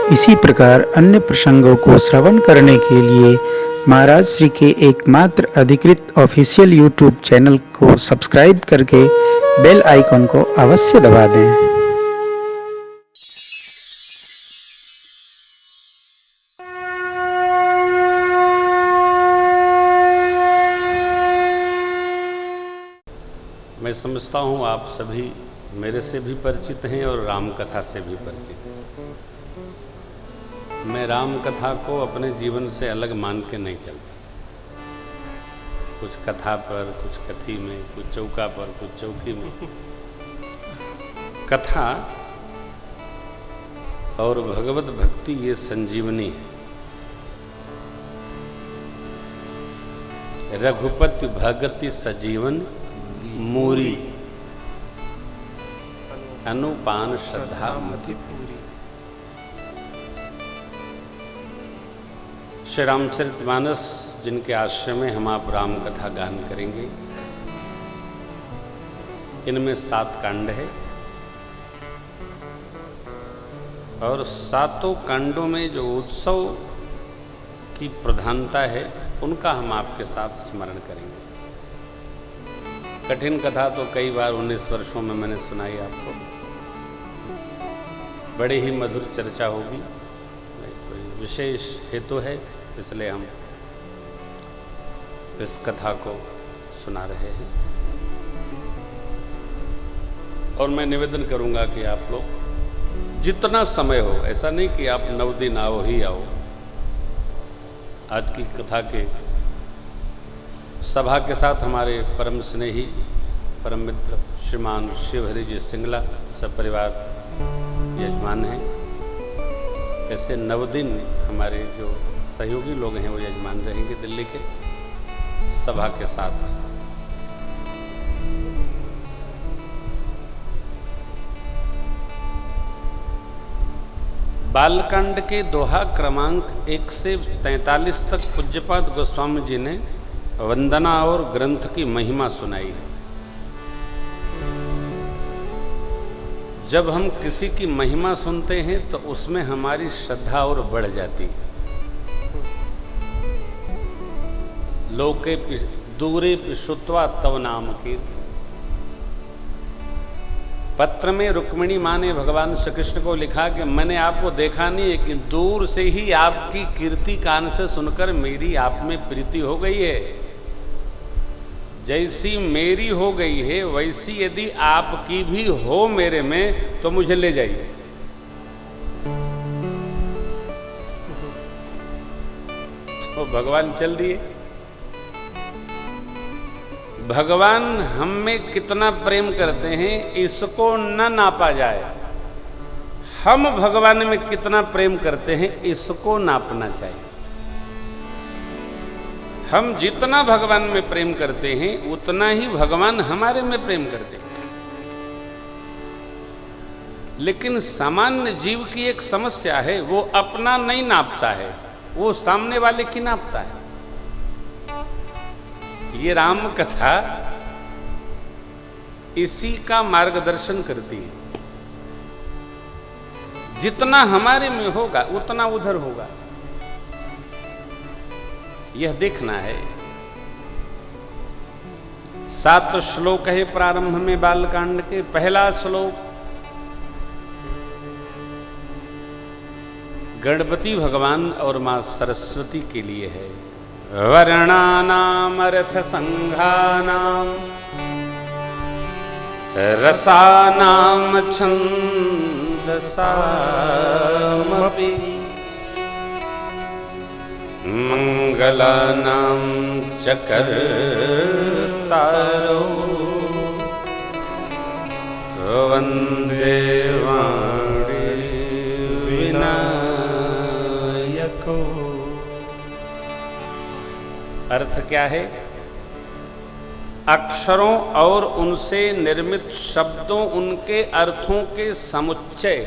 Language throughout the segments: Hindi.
इसी प्रकार अन्य प्रसंगों को श्रवण करने के लिए महाराज श्री के एकमात्र अधिकृत ऑफिशियल यूट्यूब चैनल को सब्सक्राइब करके बेल आइकन को अवश्य दबा दें। मैं समझता हूँ आप सभी मेरे से भी परिचित हैं और राम कथा से भी परिचित हैं। मैं राम कथा को अपने जीवन से अलग मान के नहीं चलता। कुछ कथा पर, कुछ कथी में, कुछ चौका पर, कुछ चौकी में। कथा और भगवत भक्ति ये संजीवनी है। रघुपति भगति सजीवन मूरी, अनुपान श्रद्धा मति पूरी। श्री रामचरितमानस जिनके आश्रय में हम आप राम कथा गान करेंगे, इनमें 7 कांड है और 7 कांडों में जो उत्सव की प्रधानता है उनका हम आपके साथ स्मरण करेंगे। कठिन कथा तो कई बार 19 वर्षों में मैंने सुनाई आपको, बड़ी ही मधुर चर्चा होगी। कोई विशेष हेतु है इसलिए हम इस कथा को सुना रहे हैं। और मैं निवेदन करूंगा कि आप लोग जितना समय हो, ऐसा नहीं कि आप 9 दिन आओ ही आओ। आज की कथा के सभा के साथ हमारे परम स्नेही परम मित्र श्रीमान शिवहरि जी सिंगला सपरिवार यजमान हैं। ऐसे 9 दिन हमारे जो सहयोगी लोग हैं वो यजमान रहेंगे दिल्ली के सभा के साथ। बालकांड के दोहा क्रमांक 1 से 43 तक पूज्यपाद गोस्वामी जी ने वंदना और ग्रंथ की महिमा सुनाई। जब हम किसी की महिमा सुनते हैं तो उसमें हमारी श्रद्धा और बढ़ जाती। लोके दूरे पिशुत्वा तव नाम की। पत्र में रुक्मिणी माँ ने भगवान श्री कृष्ण को लिखा कि मैंने आपको देखा नहीं, लेकिन दूर से ही आपकी कीर्ति कान से सुनकर मेरी आप में प्रीति हो गई है। जैसी मेरी हो गई है वैसी यदि आपकी भी हो मेरे में तो मुझे ले जाइए। तो भगवान चल दिए। भगवान हम में कितना प्रेम करते हैं इसको न नापा जाए। हम भगवान में कितना प्रेम करते हैं इसको नापना चाहिए। हम जितना भगवान में प्रेम करते हैं उतना ही भगवान हमारे में प्रेम करते हैं। लेकिन सामान्य जीव की एक समस्या है, वो अपना नहीं नापता है, वो सामने वाले की नापता है। ये राम कथा इसी का मार्गदर्शन करती है। जितना हमारे में होगा उतना उधर होगा, यह देखना है। 7 श्लोक है प्रारंभ में बालकांड के। पहला श्लोक गणपति भगवान और मां सरस्वती के लिए है। वर्णानाम अर्थ संघानाम रसानाम छंदसामपि मंगलानां चकर्तारो वंदे वाणी विनायको। अर्थ क्या है? अक्षरों और उनसे निर्मित शब्दों, उनके अर्थों के समुच्चय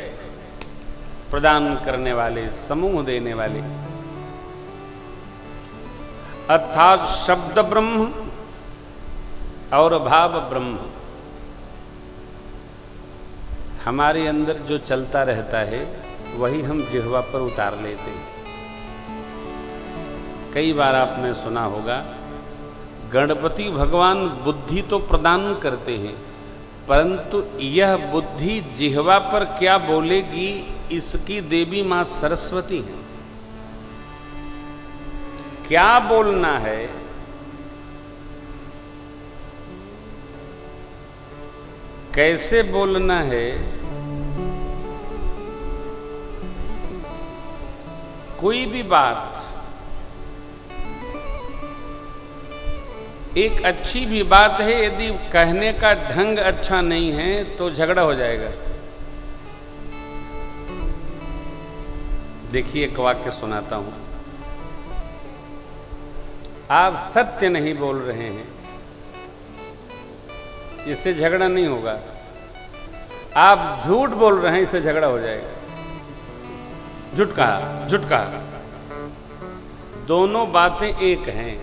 प्रदान करने वाले, समूह देने वाले, अर्थात शब्द ब्रह्म और भाव ब्रह्म हमारे अंदर जो चलता रहता है वही हम जिह्वा पर उतार लेते हैं। कई बार आपने सुना होगा, गणपति भगवान बुद्धि तो प्रदान करते हैं, परंतु यह बुद्धि जिह्वा पर क्या बोलेगी, इसकी देवी मां सरस्वती है। क्या बोलना है, कैसे बोलना है, कोई भी बात, एक अच्छी भी बात है, यदि कहने का ढंग अच्छा नहीं है तो झगड़ा हो जाएगा। देखिए एक वाक्य सुनाता हूं। आप सत्य नहीं बोल रहे हैं, इससे झगड़ा नहीं होगा। आप झूठ बोल रहे हैं, इससे झगड़ा हो जाएगा। झूठ कहा, झूठ कहा। दोनों बातें एक हैं,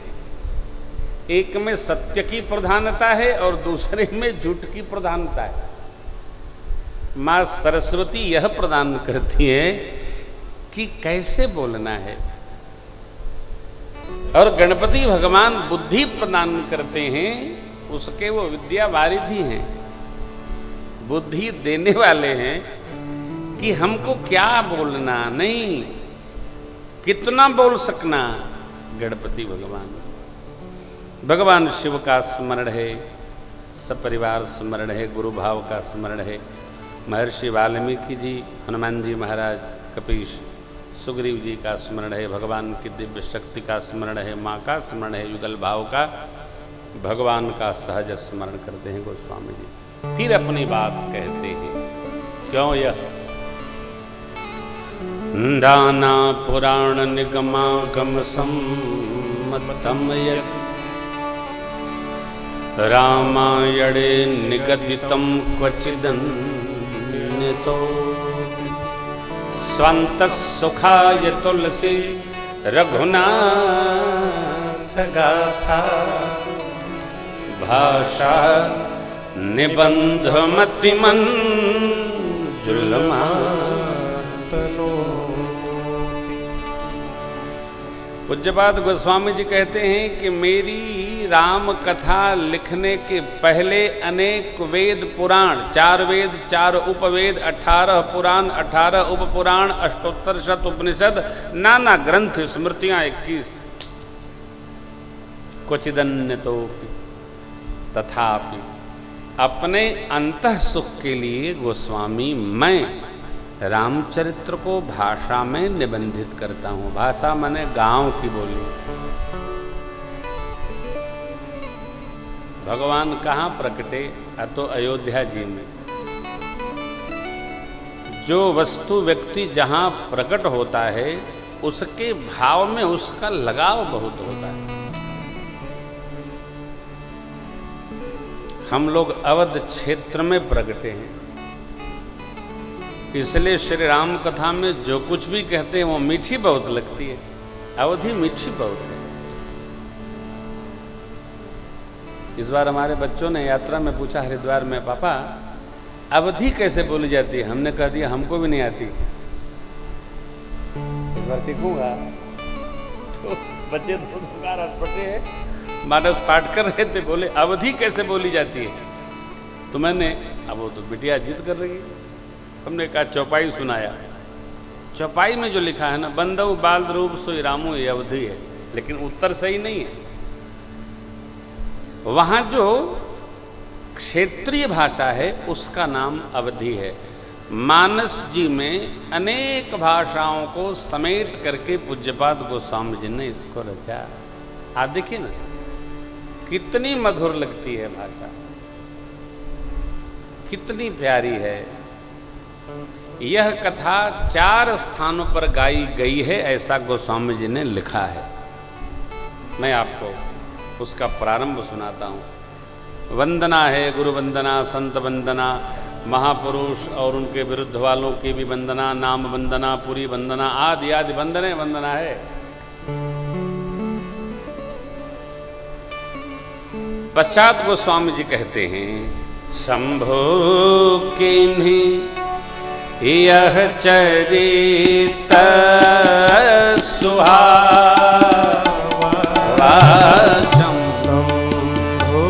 एक में सत्य की प्रधानता है और दूसरे में झूठ की प्रधानता है। मां सरस्वती यह प्रदान करती है कि कैसे बोलना है, और गणपति भगवान बुद्धि प्रदान करते हैं, उसके वो विद्या वारिधि हैं, बुद्धि देने वाले हैं कि हमको क्या बोलना, नहीं कितना बोल सकना। गणपति भगवान शिव का स्मरण है, सपरिवार स्मरण है, गुरु भाव का स्मरण है। महर्षि वाल्मीकि जी, हनुमान जी महाराज, कपीश, सुग्रीव जी का स्मरण है, भगवान की दिव्य शक्ति का स्मरण है, माँ का स्मरण है, युगल भाव का, भगवान का सहज स्मरण करते हैं गोस्वामी जी। फिर अपनी बात कहते हैं, क्यों यह दाना पुराण निगमागम सम्मतम यत् रामायणे निगदितं क्वचिदन्यतो स्वन्तः सुखाय तुलसी रघुनाथ गाथा भाषा निबंधमतिमन पूज्यपाद गोस्वामी जी कहते हैं कि मेरी राम कथा लिखने के पहले अनेक वेद पुराण, 4 वेद, 4 उपवेद, 18 पुराण, 18 उपपुराण, अष्टोत्तर शत उपनिषद, नाना ग्रंथ, स्मृतियां 21, क्वचिदन्य तो तथापि अपने अंतः सुख के लिए गोस्वामी मैं रामचरित्र को भाषा में निबंधित करता हूं। भाषा माने गांव की बोली। भगवान कहाँ प्रकटे? तो अयोध्या जी में। जो वस्तु व्यक्ति जहां प्रकट होता है उसके भाव में उसका लगाव बहुत होता है। हम लोग अवध क्षेत्र में प्रकटे हैं, इसलिए श्री राम कथा में जो कुछ भी कहते हैं वो मीठी बहुत लगती है। अवधि मीठी बहुत है। इस बार हमारे बच्चों ने यात्रा में पूछा हरिद्वार में, पापा अवधि कैसे बोली जाती है? हमने कह दिया हमको भी नहीं आती, इस बार सीखूंगा। तो बच्चे दो बार अटपटे हैं, मानस पाठ कर रहे थे, बोले अवधि कैसे बोली जाती है? तो मैंने, अब वो तो बिटिया जिद कर रही है, हमने कहा चौपाई सुनाया। चौपाई में जो लिखा है ना, बंदव बाल रूप सोई रामू, ये अवधि है, लेकिन उत्तर सही नहीं है। वहां जो क्षेत्रीय भाषा है उसका नाम अवधि है। मानस जी में अनेक भाषाओं को समेट करके पूज्यपाद गोस्वामी जी ने इसको रचा। आप देखिए ना कितनी मधुर लगती है भाषा, कितनी प्यारी है। यह कथा 4 स्थानों पर गाई गई है, ऐसा गोस्वामी जी ने लिखा है। मैं आपको उसका प्रारंभ सुनाता हूँ। वंदना है, गुरु वंदना, संत वंदना, महापुरुष और उनके विरुद्ध वालों की भी वंदना, नाम वंदना, पूरी वंदना, आदि आदि वंदने वंदना है। पश्चात गोस्वामी जी कहते हैं, शंभो किन्हीं यह चरित सुहावा शंभो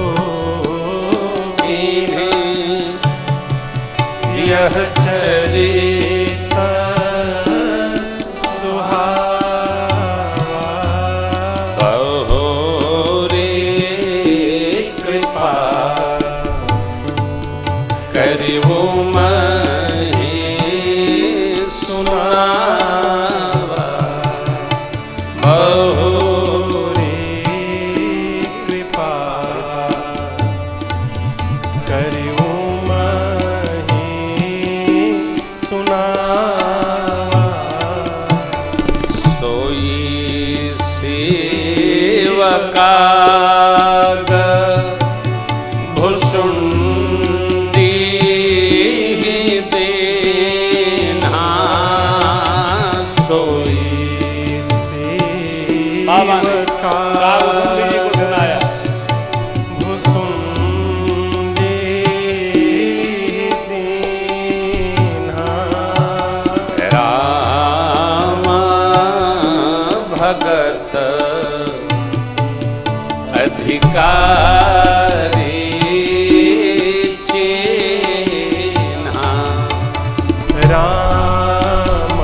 कीन्ही। यह चरित सुहावा बहोरी कृपा करिवो काग भुसुंडी देना सोई बाबा ने भुसुंडी को सुनाया। भुसुंडी देना राम भगत अधिकारी चिन्हा। राम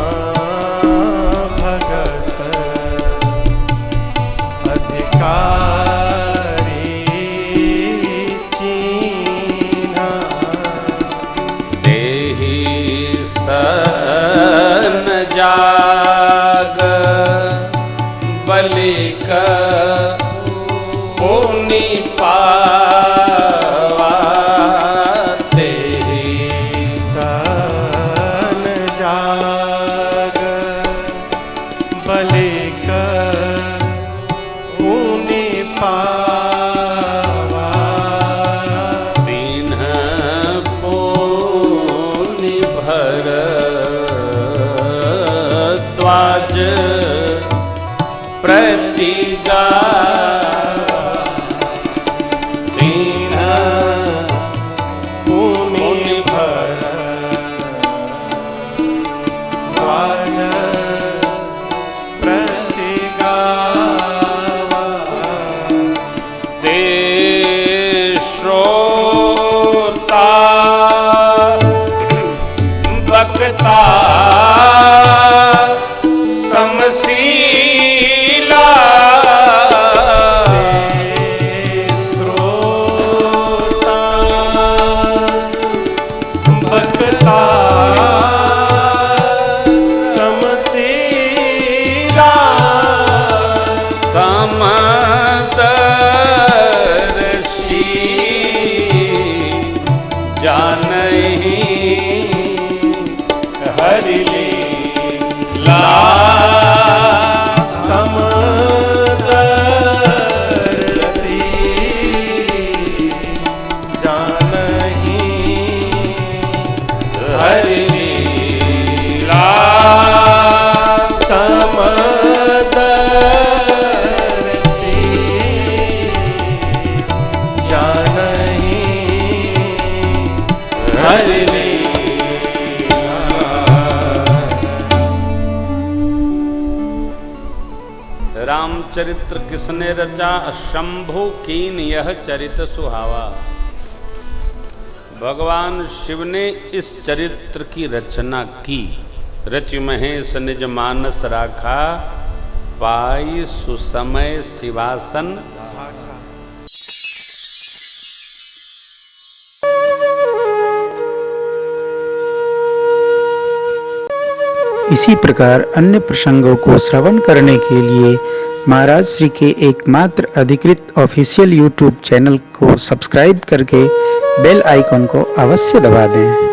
भगत अधिकारी चिन्हा। देहि सन जाग बलिक पुनि पावा। तेहि सन जाग बलिक पुनि पावा। दीन पुनि भरद्वाज प्रतिगा। बकता समशीला श्रोता बकता समशीला समदर्शी जानहि हरि लीला समदर्शी जानहि हरि लीला समदर्शी जानहि हरि लीला। रामचरित्र किसने रचा? शंभु कीन यह चरित सुहावा। भगवान शिव ने इस चरित्र की रचना की। रचि महेश निज मानस राखा, पाई सुसमय शिवासन। इसी प्रकार अन्य प्रसंगों को श्रवण करने के लिए महाराज श्री के एकमात्र अधिकृत ऑफिशियल यूट्यूब चैनल को सब्सक्राइब करके बेल आइकन को अवश्य दबा दें।